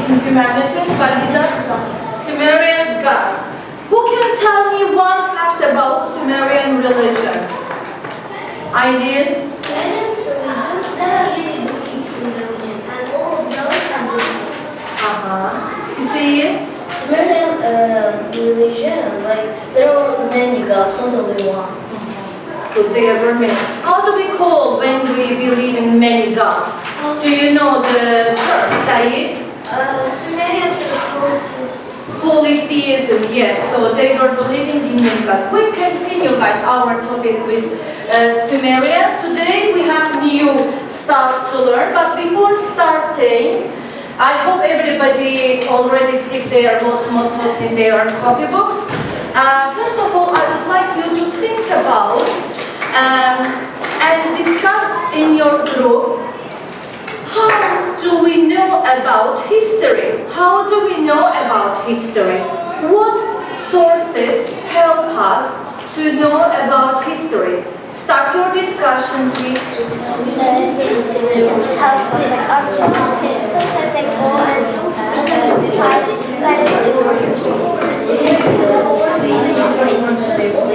in humanities, but the Sumerian gods. Who can tell me one fact about Sumerian religion? Eileen? You see it? Sumerian religion, like there are many gods, not only one. Could they ever many? How do we call when we believe in many gods? Do you know the term? Say it. Sumerians are polytheists. Polytheism, yes. So they were believing in many gods. We continue, guys, our topic with Sumerian. Today we have new stuff to learn, but before starting, I hope everybody already stick their notes in their copybooks. First of all, I would like you to think about and discuss in your group, how do we know about history? How do we know about history? What sources help us to know about history? Start your discussion, please. History helps with archaeology. Sometimes they go and find places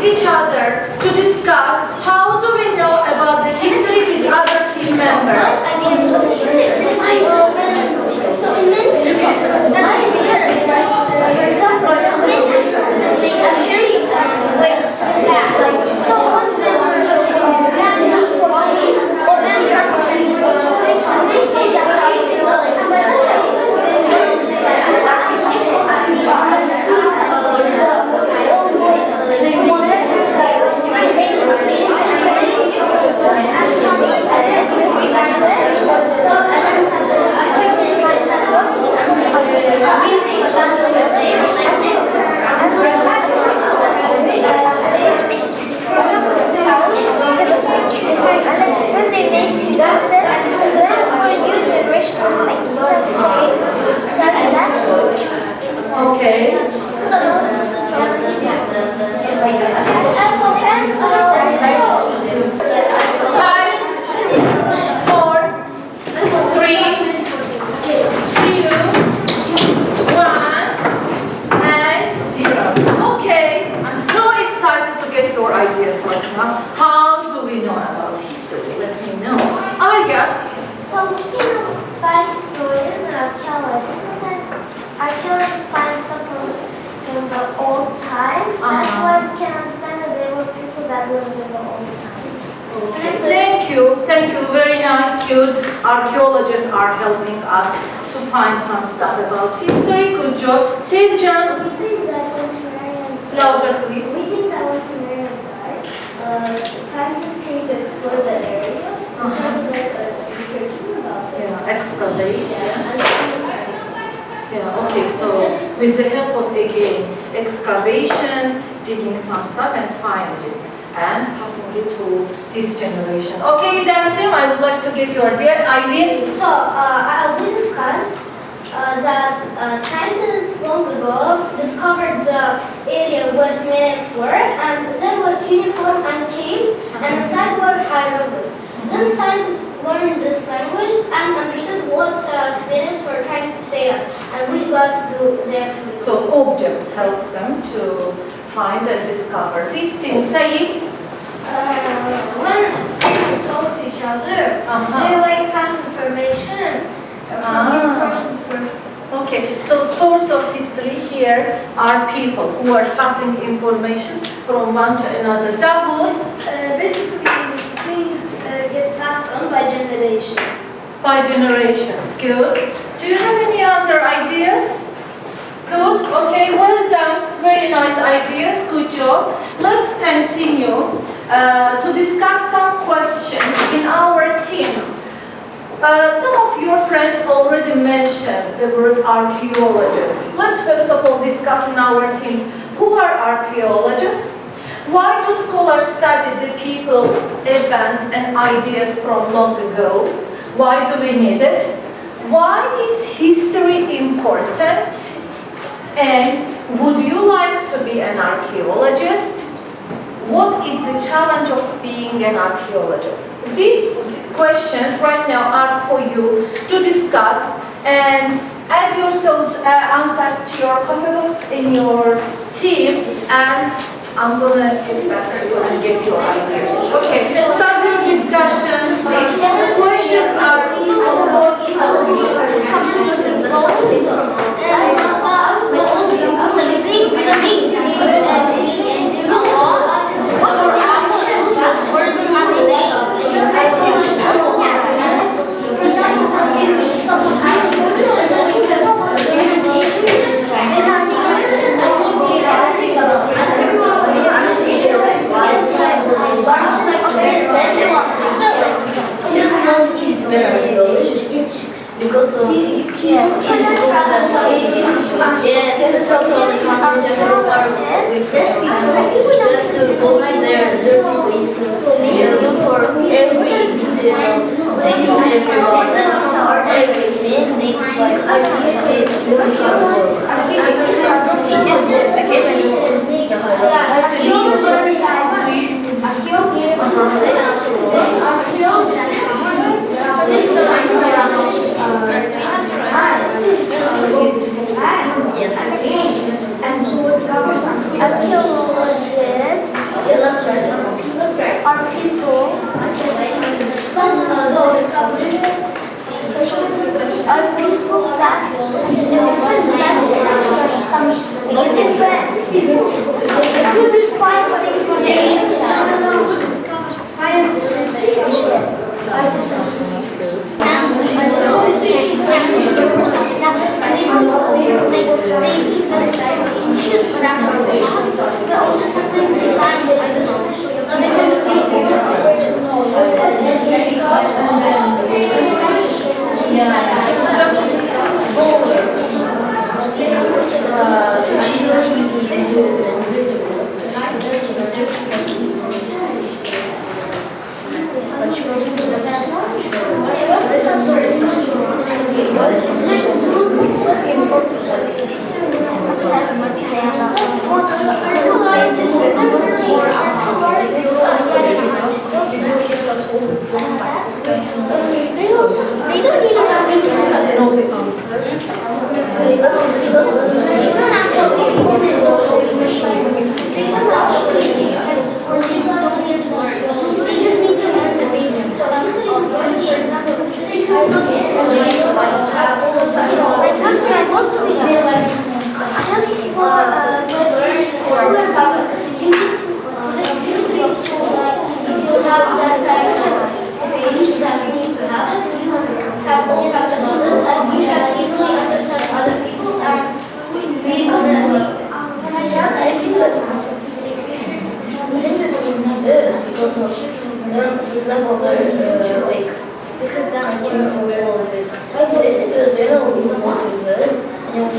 each other to discuss how do we know about the history with other team members. Okay. 5, 4, 3, 2, 1, and 0. Okay, I'm so excited to get your ideas right now. How do we know about history? Let me know. Arya? So we can by historians and archaeologists. Sometimes archaeologists find stuff from the old times. That's why we can understand that there were people that lived in the old times. Okay. Thank you. Thank you. Very nice, good. Archaeologists are helping us to find some stuff about history. Good job. Sevcan, We think that when Sumerians louder please. We think that when Sumerians died, scientists came to explore that area and started researching about it. Yeah, excavate. Yeah, Yeah, okay, so with the help of, again, excavations, digging some stuff and finding and passing it to this generation. Okay, then Tim, I would like to get your idea. So, we discussed that scientists long ago discovered the area where Sumerians were, and there were cuneiform and caves, and inside were hieroglyphs. Then scientists learned this language and understood what Sumerians were trying to say us, and which gods do they actually. So objects helps them to find and discover. These things, say it. When people talk to each other, they like pass information from one person to person. Okay, so source of history here are people who are passing information from one to another. Davut, Basically, things get passed on by generations. by generations. Good. Do you have any other ideas? Good. Okay, well done. Very nice ideas. Good job. Let's continue to discuss some questions in our teams. Some of your friends already mentioned the word archaeologists. Let's first of all discuss in our teams who are archaeologists. Why do scholars study the people, events, and ideas from long ago? Why do we need it? Why is history important? And would you like to be an archaeologist? What is the challenge of being an archaeologist? These questions right now are for you to discuss and add your thoughts, answers to your copybooks in your team, and I'm gonna get back to you and get your ideas. Okay, start your discussions, please. Questions are because of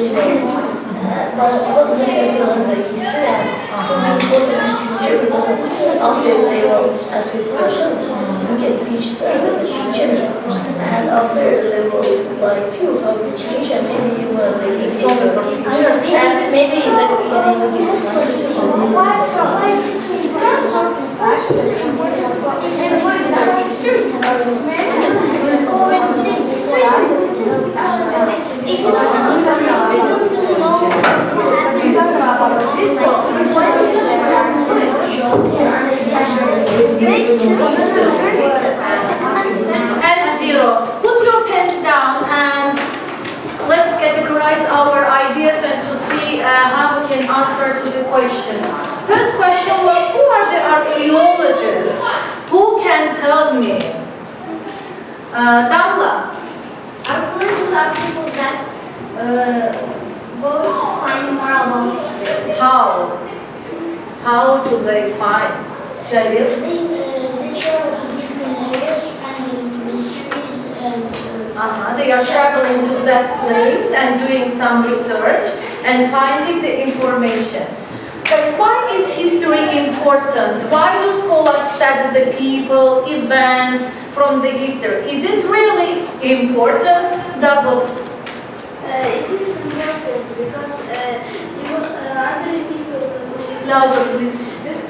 But it wasn't necessary to learn the history and to be important in the future because after they say, well, ask me questions, you can teach them as a teacher. And after they will like you how to change and maybe you will like it's only from teachers and maybe they can even give you And zero. Put your pens down and let's categorize our ideas and to see how we can answer to the question. First question was, who are the archaeologists? Who can tell me? Damla. Archaeologists are people that go to find more about history. How? How do they find? Jalil? They travel to different areas, finding mysteries and They are traveling to that place and doing some research and finding the information. Guys, why is history important? Why do scholars study the people, events from the history? Is it really important? Davut? it is important because other people will Louder, please.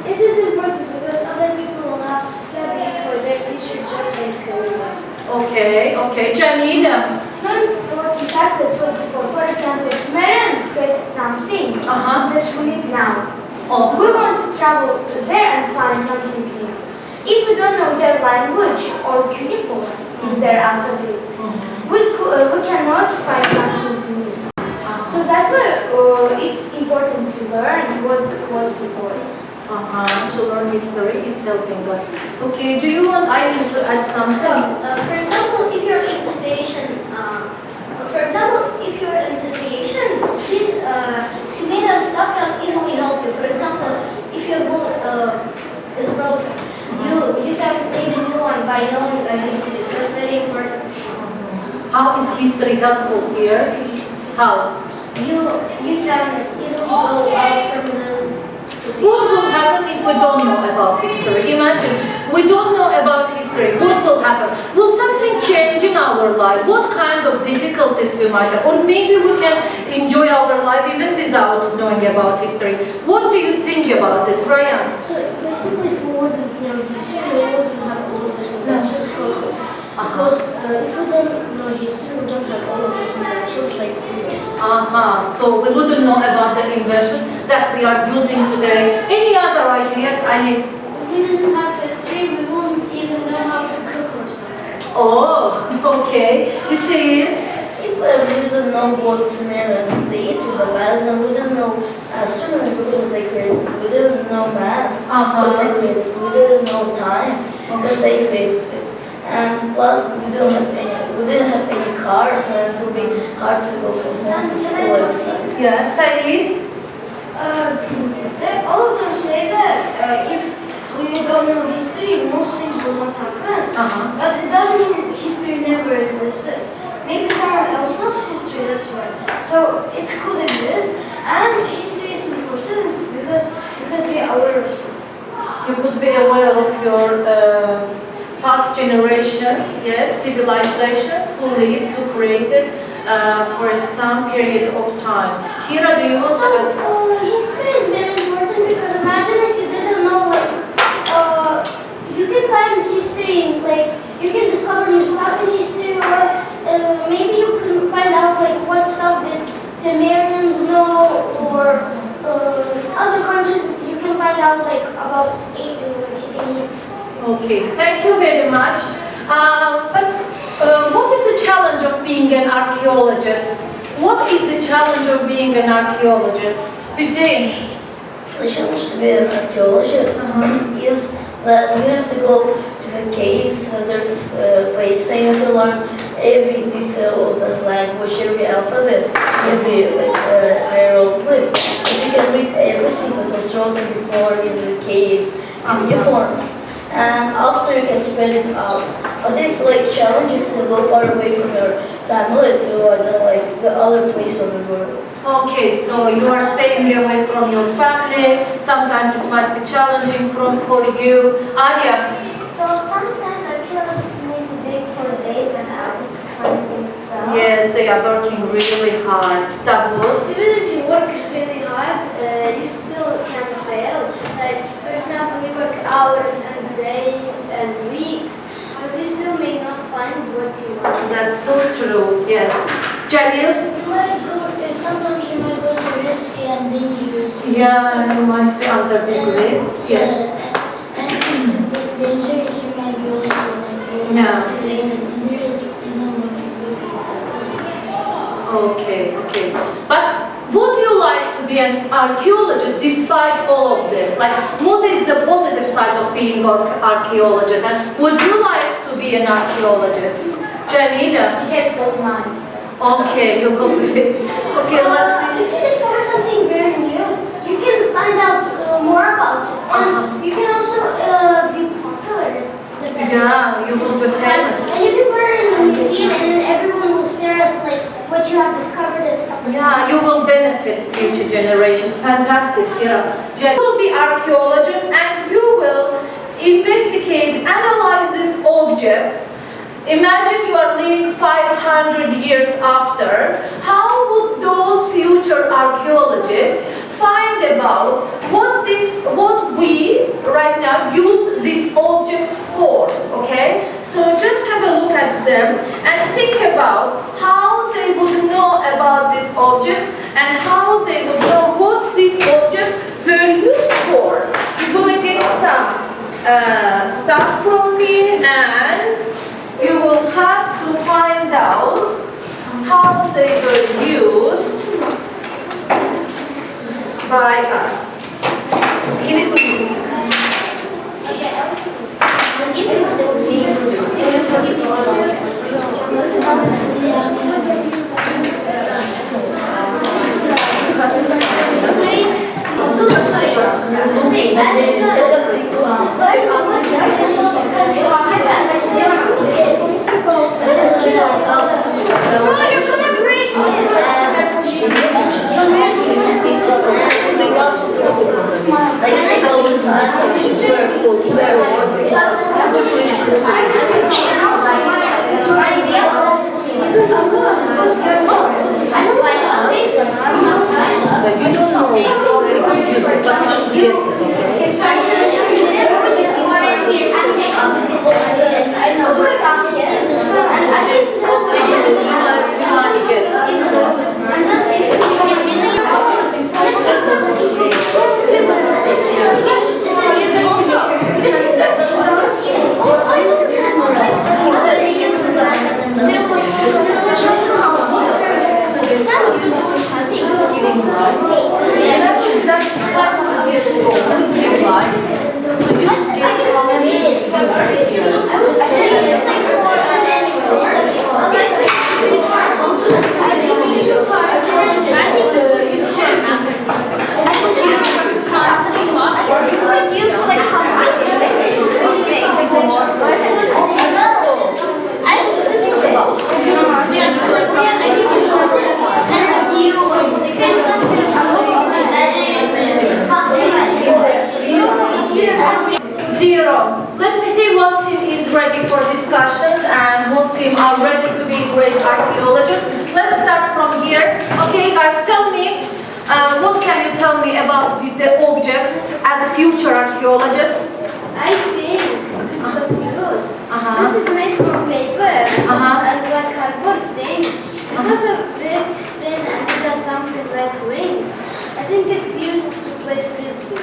It is important because other people will have to study for their future jobs and careers. Okay. Jamila? It's not important fact that for example, Sumerians created something that we need now. Oh. We want to travel there and find something new. If we don't know their language or cuneiform, their alphabet, we cannot find something new. So that's why it's important to learn what was before us. To learn history is helping us. Okay, do you want Eileen to add something? For example, if you're in situation, this Sumerian stuff can easily help you. For example, if your book is broken, you can make a new one by knowing the history. So it's very important. How is history helpful here? How? You can easily go out from this. What will happen if we don't know about history? Imagine, we don't know about history. What will happen? Will something change in our life? What kind of difficulties we might have? Or maybe we can enjoy our life even without knowing about history. What do you think about this, Ryan? So basically, if we wouldn't know history, we wouldn't have all of this inventions. Because if we don't know history, we don't have all of these inventions like previous. So we wouldn't know about the invention that we are using today. Any other ideas? If we didn't have history, we wouldn't even know how to cook or something. Oh, okay. You see it? If we don't know what Sumerians did in the past, and we don't know astronomy because they created, we didn't know math because they created, we didn't know time because they created it. And plus, we didn't have any cars, and it would be hard to go from home to school outside. Yeah, Said? All of them say that if we don't know history, most things will not happen. But it doesn't mean history never existed. Maybe someone else knows history, that's why. So it could exist, and history is important because you can be aware of stuff. You could be aware of your past generations, yes, civilizations who lived, who created for some period of time. Kira, do you also? History is very important because imagine if you didn't know, you can find history in, you can discover new stuff in history, or maybe you can find out what stuff did Sumerians know, or other countries. You can find out about in history. Okay, thank you very much. But what is the challenge of being an archaeologist? What is the challenge of being an archaeologist? Hussein? The challenge to be an archaeologist is that you have to go to the caves. There's a place, and you have to learn every detail of that language, every alphabet, every hieroglyph. But you can read everything that was written before in the caves, in uniforms. and after you can spread it out. But it's like challenging to go far away from your family to the other place of the world. Okay, so you are staying away from your family. Sometimes it might be challenging for you. Arya. So sometimes archaeologists may be big for days and hours to find new stuff. Yes, they are working really hard. Davut. Even if you work really hard, you still can fail. Like, for example, you work hours and days and weeks, but you still may not find what you want. That's so true, yes. Jalil? Sometimes you might go to risky and dangerous. Yeah, you might be under big risks, yes. And dangerous you might be also Yeah. like, Okay. But would you like to be an archaeologist despite all of this? Like, what is the positive side of being an archaeologist? And would you like to be an archaeologist? Jamila? Get gold mine. Okay, you will be. Okay, let's see. If you discover something very new, you can find out more about it. And you can also be popular. It's the best. Yeah, you will be famous. And you can put it in a museum and then everyone will stare at like what you have discovered and stuff like Yeah, that. you will benefit future generations. Fantastic, Kira. You will be archaeologists and you will investigate, analyze these objects. Imagine you are living 500 years after. How would those future archaeologists find about what we right now use these objects for? Okay, so just have a look at them and think about how they would know about these objects and how they would know what these objects were used for. You're gonna get some stuff from me and you will have to find out how they were used by us. But you don't know how people use it, but you should guess it, okay? Zero. Let me see what team is ready for discussions and what team are ready to be great archaeologists. Let's start from here. Okay, guys, tell me, what can you tell me about the objects as a future archaeologist? I think this was used. Uh-huh. This is made from paper Uh-huh. and like cardboard thing. Because of it's thin and it has something like wings. I think it's used to play frisbee.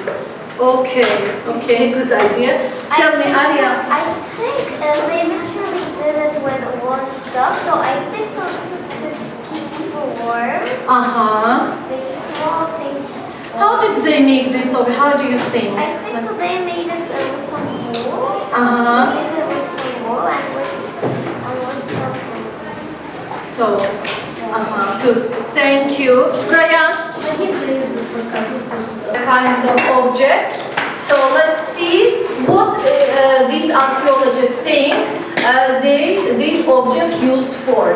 Okay, good idea. Tell me, Arya. I think they naturally did it with water stuff, so I think so this is to keep people warm. Uh-huh. With small things. How did they make this, or how do you think? I think so they made it with some wool. Uh-huh. Made it with some wool and with some. Good. Thank you. Ryan? A kind of object. So let's see what these archaeologists think this object used for?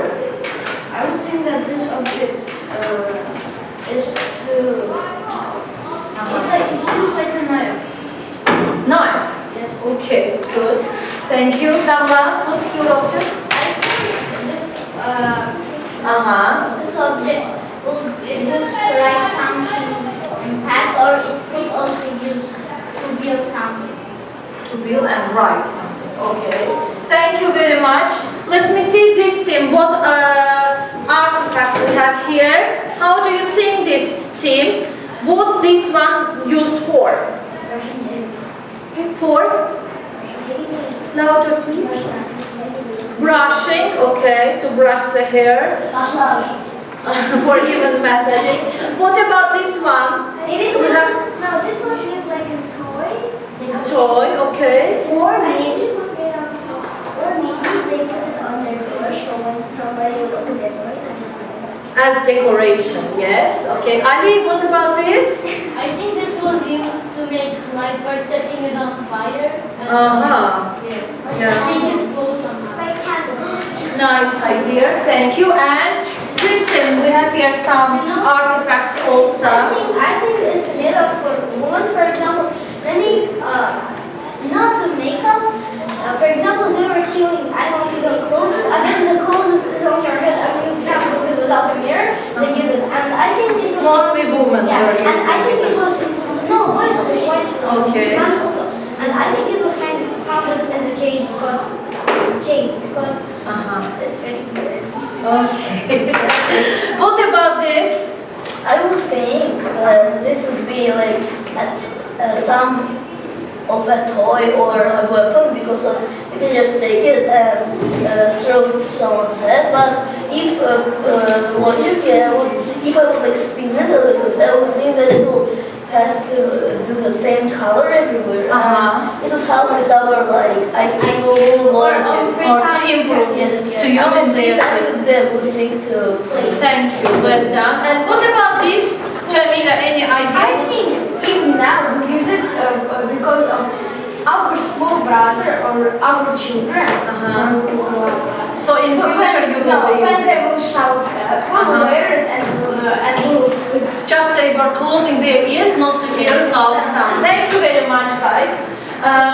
I would think that this object is to. It's used like a knife. Knife? Yes. Okay, good. Thank you. Damla, what's your object? I think this Uh-huh. this object will be used to write something in past, or it could also be used to build something. To build and write something. Okay. Thank you very much. Let me see this team. What artifact we have here? How do you think this team? What this one used for? For? Louder, please. Brushing. Okay, to brush the hair. Massage. For even messaging. What about this one? Maybe Do we have no, this was used like a toy, toy? Okay. or maybe it was made of glass, or maybe they put it on their brush for when somebody would open their door. As decoration, yes. Okay. Ali, what about this? I think this was used to make light by setting it on fire. Uh-huh. Yeah. Yeah. Make it glow somehow. Like candle. Nice idea. Thank you. And system, we have here some artifacts also. I think it's made up for women, for example, many not to make up. For example, they were killing animals, you don't clothes, and then the clothes is on your head and you can't look it without a mirror, they use it. And I think it was Mostly women yeah, were and I think using it was no boys also quite Okay. men also. And I think it was founded as a cave because Uh-huh. it's very weird. Okay. What about this? I would think this would be like some of a toy or a weapon because of you can just take it and throw it to someone's head. But if logically, if I would like spin it a little bit, I would think that it will has to do the same color everywhere. Uh-huh. And it would help with our like IQ logic. Or to improve, Yes, to use I in would think their that would be a good thing to play. Thank you. Well done. And what about this? Jamila, any I idea? think even now we use it because of our small brother or our children. So in future you will be when using. they will shout, we'll wear it and we will sleep. Just they were closing their ears not to hear loud sound. Thank you very much, guys.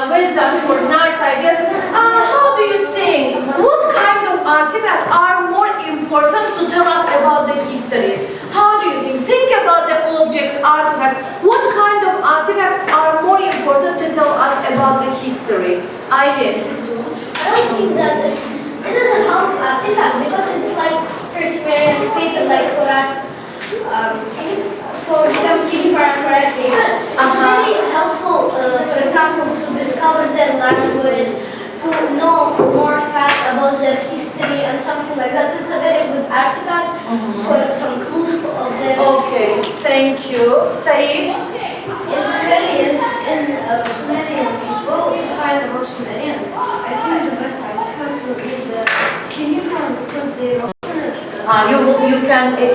Well done for nice ideas. How do you think? What kind of artifacts are more important to tell us about the history? How do you think? Think about the objects, artifacts. What kind of artifacts are more important to tell us about the history? Yes. I don't think that it doesn't help artifacts because it's like for Sumerians paper, like for us, for example, uniform and for us paper. It's really helpful, for example, to discover their language, to know more facts about their history and something like that. It's a very good artifact for some clues of their. Okay, thank you. Said? In Sumerians, in Sumerian people, to find about Sumerians, I think the best artifact would be the cuneiform because they wrote in it.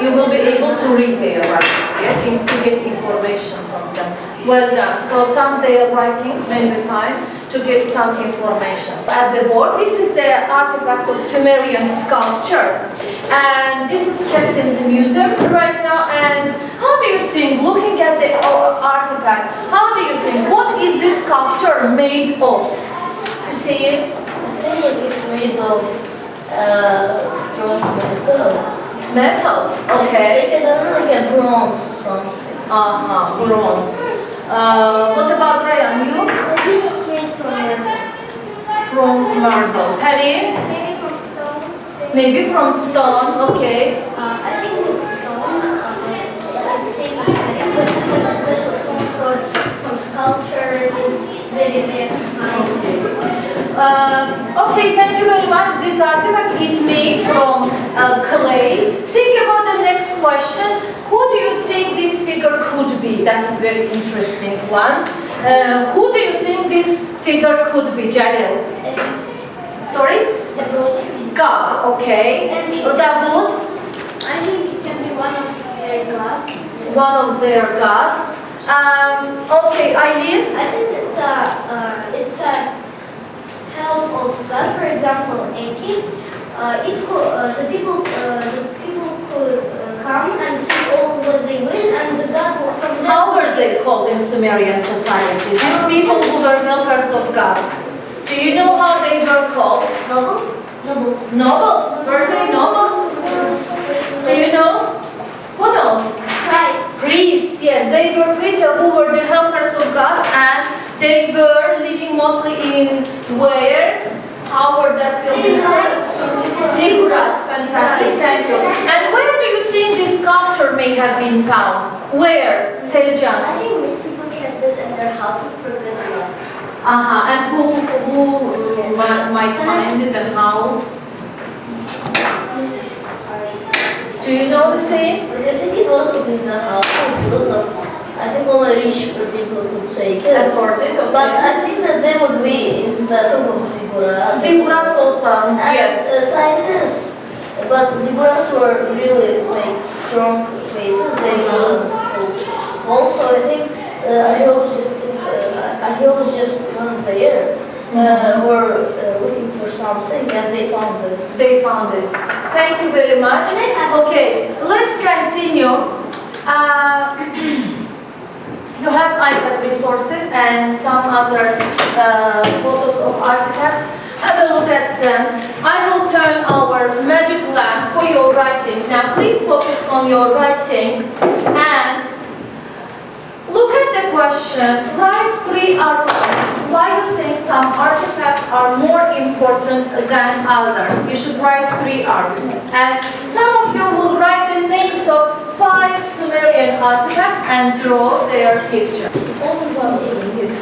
You will be able to read their writing, yes, to get information from them. Well done. So some their writings may be fine to get some information. At the board, this is the artifact of Sumerian sculpture, and this is kept in the museum right now. And how do you think, looking at the artifact, how do you think, what is this sculpture made of? You see it? I think it's made of strong metal. Metal. Okay. Like, I don't know, like a bronze something. Bronze. What about Ryan? You? Maybe it's made from marble. From marble. Harry? Maybe from stone. Maybe from stone. Okay. I think it's stone. It's same as it is, but it's like a special stone for some sculptures. It's very rare. Okay, thank you very much. This artifact is made from clay. Think about the next question. Who do you think this figure could be? That is very interesting one. Who do you think this figure could be, Jalil? Sorry? God, okay. Davut? I think it can be one of their gods. One of their gods. Okay, Eileen? I think it's a help of God, for example, Enki, the people could come and see all what they wish, and the God from them. How were they called in Sumerian society? These people who were helpers of gods. Do you know how they were called? Nobles. Nobles. Were they nobles? Do you know? Who knows? Christ. Priests, yes, they were priests who were the helpers of gods, and they were living mostly in where? How were that building? Ziggurats, fantastic, thank you. And where do you think this sculpture may have been found? Where? Selcan? I think many people kept it in their houses for good luck. And who might find it and how? Do you know the same? But I think it was in the house because of, I think only rich people could take it. Afford it, okay. But I think that they would be in the top of ziggurats. Ziggurats also, And yes. scientists, but ziggurats were really like strong places. They were also, I think, archaeologists once a year were looking for something and they found this. They found this. Thank you very much. Okay, let's continue. You have iPad resources and some other photos of artifacts. Have a look at them. I will turn our magic lamp for your writing. Now please focus on your writing and look at the question. Write 3 arguments why you think some artifacts are more important than others. You should write 3 arguments. And some of you will write the names of 5 Sumerian artifacts and draw their picture. Only one is yes,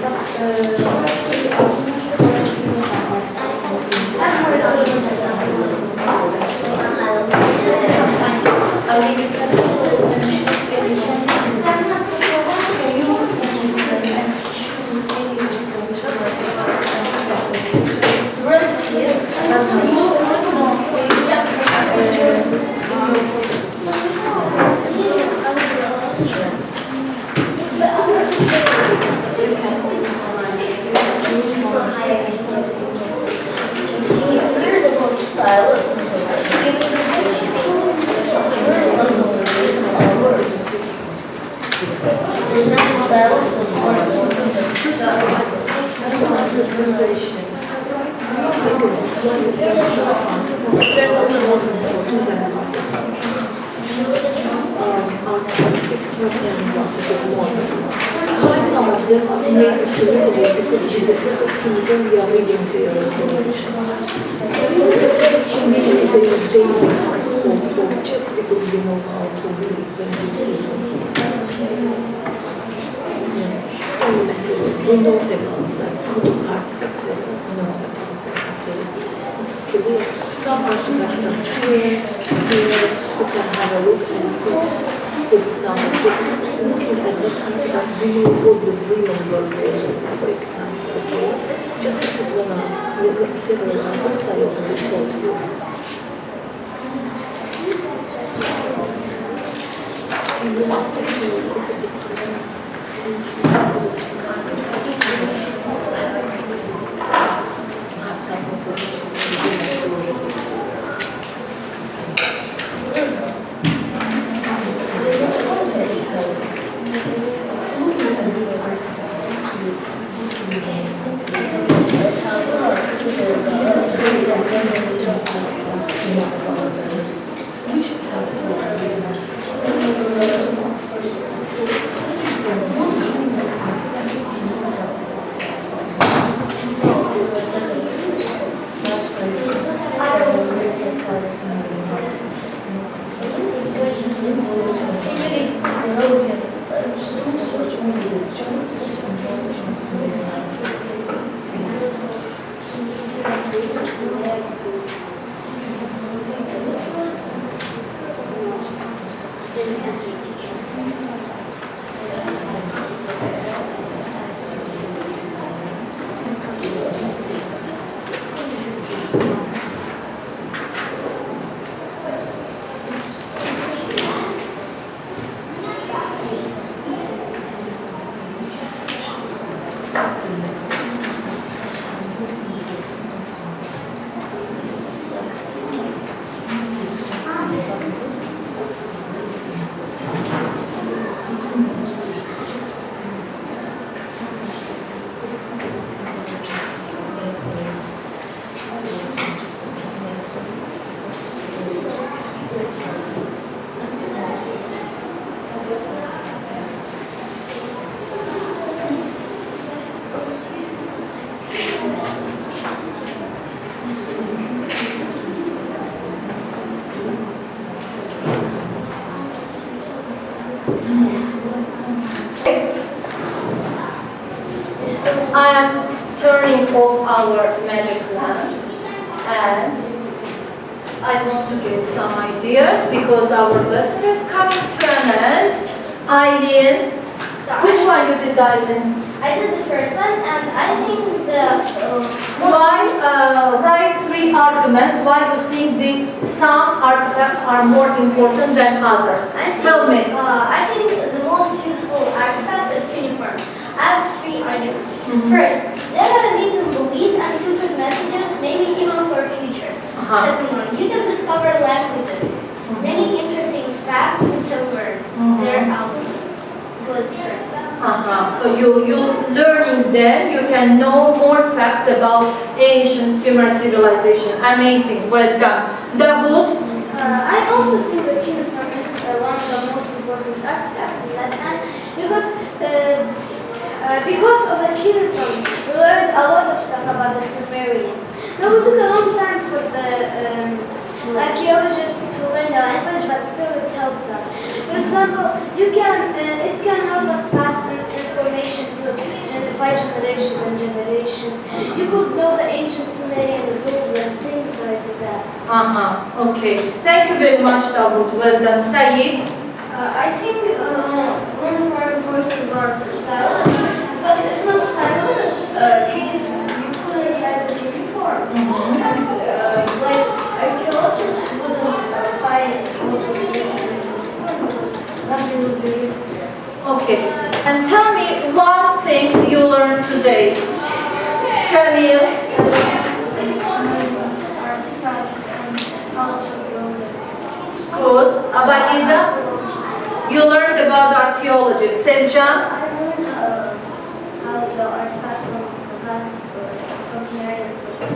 Some of them make sure because it is a perfect kingdom, we are reading their information. Maybe they hold objects because they know how to read when they see something. Only material, they know about some artifacts, whereas no Is it clear? Some artifacts are here, you can have a look and see. For example, looking at this artifact, you know what the dream of your creation, for example, okay? Just this is one of look at several artifacts I already told you. And the last section will look a bit have some information. I am turning off our magic lamp and I want to get some ideas because our lesson is coming to an end. Eileen, which one you did, Eileen? I did the first one, and I think Why write 3 arguments why you think some artifacts are more important than others? Tell me. I think the most useful artifact is cuneiform. I have 3 arguments. First, there are written beliefs and secret messages, maybe even for future. Second one, you can discover languages. Many interesting facts we can learn. They're out. So you learning them, you can know more facts about ancient Sumer civilization. Amazing, well done. Davut? I also think the cuneiform is one of the most important artifacts in that time because of the cuneiforms, we learned a lot of stuff about the Sumerians. Now it took a long time for the archaeologists to learn the language, but still it helped us. For example, it can help us pass information by generations and generations. You could know the ancient Sumerian rules and things like that. Okay. Thank you very much, Davut. Well done. Saeed? I think one of our important ones is stylus, because if not stylus, you couldn't write a cuneiform. And like archaeologists wouldn't find what was written in the cuneiform because nothing would be written there. Okay. And tell me one thing you learned today. Jamil? Artifacts and how to grow them. Good. Abalida? You learned about archaeology. Selcan? I learned how the artifact from the past from Sumerians look.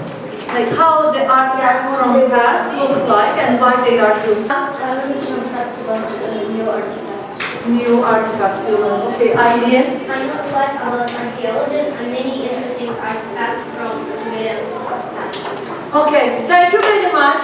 Like how the artifacts from the past look like and why they are used. I learned some facts about new artifacts. New artifacts you learned. Okay, Eileen? I know a lot about archaeologists and many interesting artifacts from Sumerian past. Okay, thank you very much.